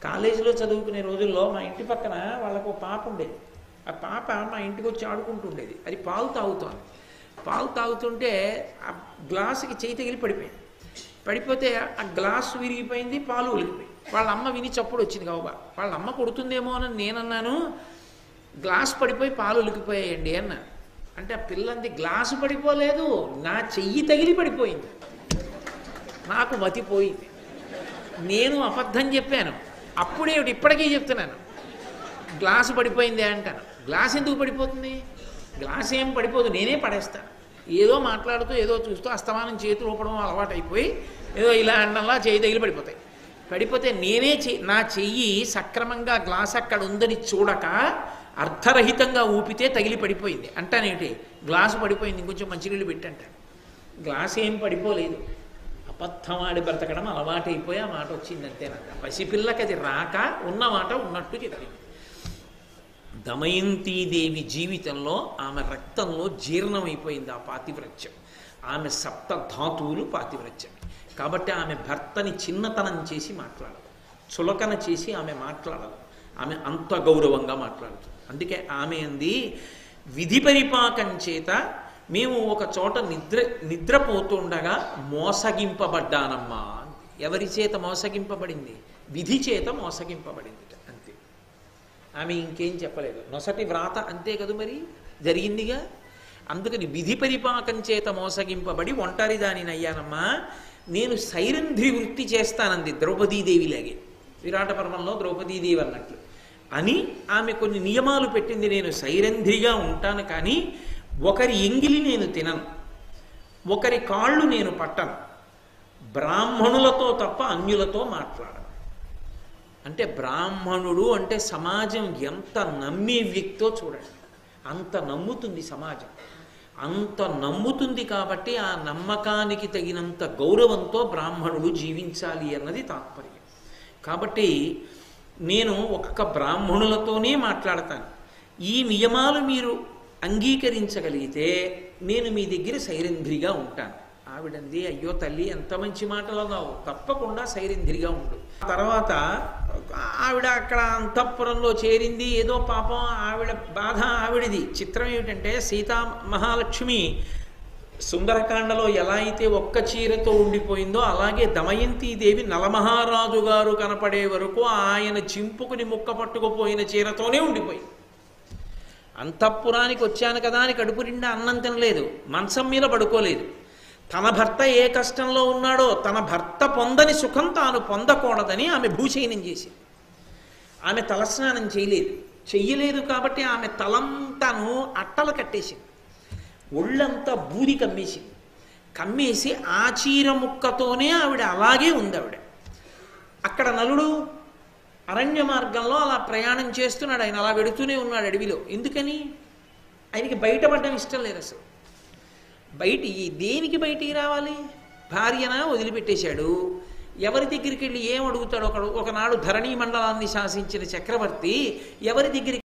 Speaker 1: కాలేజీలో చదువుకునే రోజుల్లో మా ఇంటి పక్కన వాళ్ళకు పాప ఉండేది. ఆ పాప మా ఇంటికి వచ్చి ఆడుకుంటుండేది. అది పాలు తాగుతోంది. పాలు తాగుతుంటే ఆ గ్లాసుకి చేయి తగిలి పడిపోయింది. పడిపోతే ఆ గ్లాసు విరిగిపోయింది, పాలు ఒలిగిపోయి. వాళ్ళ అమ్మ విని చప్పుడు వచ్చింది కాబా. వాళ్ళ అమ్మ కొడుతుందేమో అని నేనన్నాను, గ్లాస్ పడిపోయి పాలు ఒలికిపోయాయండి అన్నా. అంటే ఆ పిల్లంది గ్లాసు పడిపోలేదు, నా చెయ్యి తగిలి పడిపోయింది. నాకు మతిపోయింది. నేను అబద్ధం చెప్పాను. అప్పుడేమిటి ఇప్పటికీ చెప్తున్నాను, గ్లాసు పడిపోయింది అంటాను. గ్లాస్ ఎందుకు పడిపోతుంది? గ్లాస్ ఏం పడిపోదు, నేనే పడేస్తాను. ఏదో మాట్లాడుతూ ఏదో చూస్తూ అస్తమానం చేతులు ఊపడం అలవాటు అయిపోయి ఏదో ఇలా అండంలా చేయి తగిలి పడిపోతాయి. పడిపోతే నేనే నా చెయ్యి సక్రమంగా గ్లాస్ అక్కడ ఉందని చూడక అర్థరహితంగా ఊపితే తగిలి పడిపోయింది అంటానేంటి, గ్లాసు పడిపోయింది ఇంకొంచెం మంచినీళ్ళు పెట్టంటాను. గ్లాస్ ఏం పడిపోలేదు. అబద్ధమాడి బ్రతకడం అలవాటైపోయి ఆ మాట వచ్చింది అంతేనంట. పసిపిల్లకి అది రాక ఉన్న మాట ఉన్నట్టు చెప్పింది. దమయంతీదేవి జీవితంలో ఆమె రక్తంలో జీర్ణమైపోయింది ఆ పాతివ్రత్యం. ఆమె సప్త ధాతువులు పాతివ్రత్యం. కాబట్టి ఆమె భర్తని చిన్నతనం చేసి మాట్లాడదు, చులకన చేసి ఆమె మాట్లాడదు. ఆమె అంత గౌరవంగా మాట్లాడుతుంది. అందుకే ఆమె అంది, విధి పరిపాకం చేత మేము ఒక చోట నిద్రపోతుండగా మోసగింపబడ్డానమ్మా. ఎవరి చేత మోసగింపబడింది? విధి చేత మోసగింపబడింది అంతే. ఆమె ఇంకేం చెప్పలేదు. నొసటి వ్రాత అంతే కదా మరి జరిగిందిగా. అందుకని విధి పరిపాకం చేత మోసగింపబడి ఒంటరి దానిని అయ్యానమ్మా. నేను సైరంధ్రి వృత్తి చేస్తానంది ద్రౌపదీదేవిలాగే, విరాట పర్వంలో ద్రౌపదీదేవి అన్నట్లు అని ఆమె కొన్ని నియమాలు పెట్టింది. నేను సైరంధ్రిగా ఉంటాను, కానీ ఒకరి ఎంగిలి నేను తినను, ఒకరి కాళ్ళు నేను పట్టను, బ్రాహ్మణులతో తప్ప అన్యులతో మాట్లాడను. అంటే బ్రాహ్మణుడు అంటే సమాజం ఎంత నమ్మే వ్యక్తో చూడండి. అంత నమ్ముతుంది సమాజం, అంత నమ్ముతుంది. కాబట్టి ఆ నమ్మకానికి తగినంత గౌరవంతో బ్రాహ్మణుడు జీవించాలి అన్నది తాత్పర్యం. కాబట్టి నేను ఒక్క బ్రాహ్మణులతోనే మాట్లాడతాను. ఈ నియమాలు మీరు అంగీకరించగలిగితే నేను మీ దగ్గర సైరంధ్రిగా ఉంటాను. ఆవిడంది, అయ్యో తల్లి ఎంత మంచి మాటలు అన్నావు, తప్పకుండా సైరంధ్రిగా ఉండు. తర్వాత ఆవిడ అక్కడ అంతఃపురంలో చేరింది. ఏదో పాపం ఆవిడ బాధ ఆవిడది. చిత్రం ఏమిటంటే సీతా మహాలక్ష్మి సుందరకాండలో ఎలా అయితే ఒక్క చీరతో ఉండిపోయిందో అలాగే దమయంతీదేవి నలమహారాజు గారు కనపడే వరకు ఆయన చింపుకుని ముక్క పట్టుకుపోయిన చీరతోనే ఉండిపోయింది. అంతఃపురానికి వచ్చాను కదా అని కడుపు నిండా అన్నం తినలేదు, మంచం మీద పడుకోలేదు. తన భర్త ఏ కష్టంలో ఉన్నాడో తన భర్త పొందని సుఖం తాను పొందకూడదని ఆమె భూశయనం చేసింది. ఆమె తలస్నానం చెయ్యలేదు కాబట్టి ఆమె తలంతాను అట్టలు కట్టేసింది, ఒళ్ళంతా బూది కమ్మేసింది. కమ్మేసి ఆ చీర ముక్కతోనే ఆవిడ అలాగే ఉంది. ఆవిడ అక్కడ నలుడు అరణ్య మార్గంలో అలా ప్రయాణం చేస్తున్నాడు. ఆయన అలా వెడుతూనే ఉన్నాడు అడవిలో. ఎందుకని? ఆయనకి బయటపడడం ఇష్టం లేదు అసలు. దేనికి బయటికి రావాలి? భార్యన వదిలిపెట్టేశాడు. ఎవరి దగ్గరికి వెళ్ళి ఏం అడుగుతాడు? ఒకనాడు ధరణీ మండలాన్ని శాసించిన చక్రవర్తి ఎవరి దగ్గరికి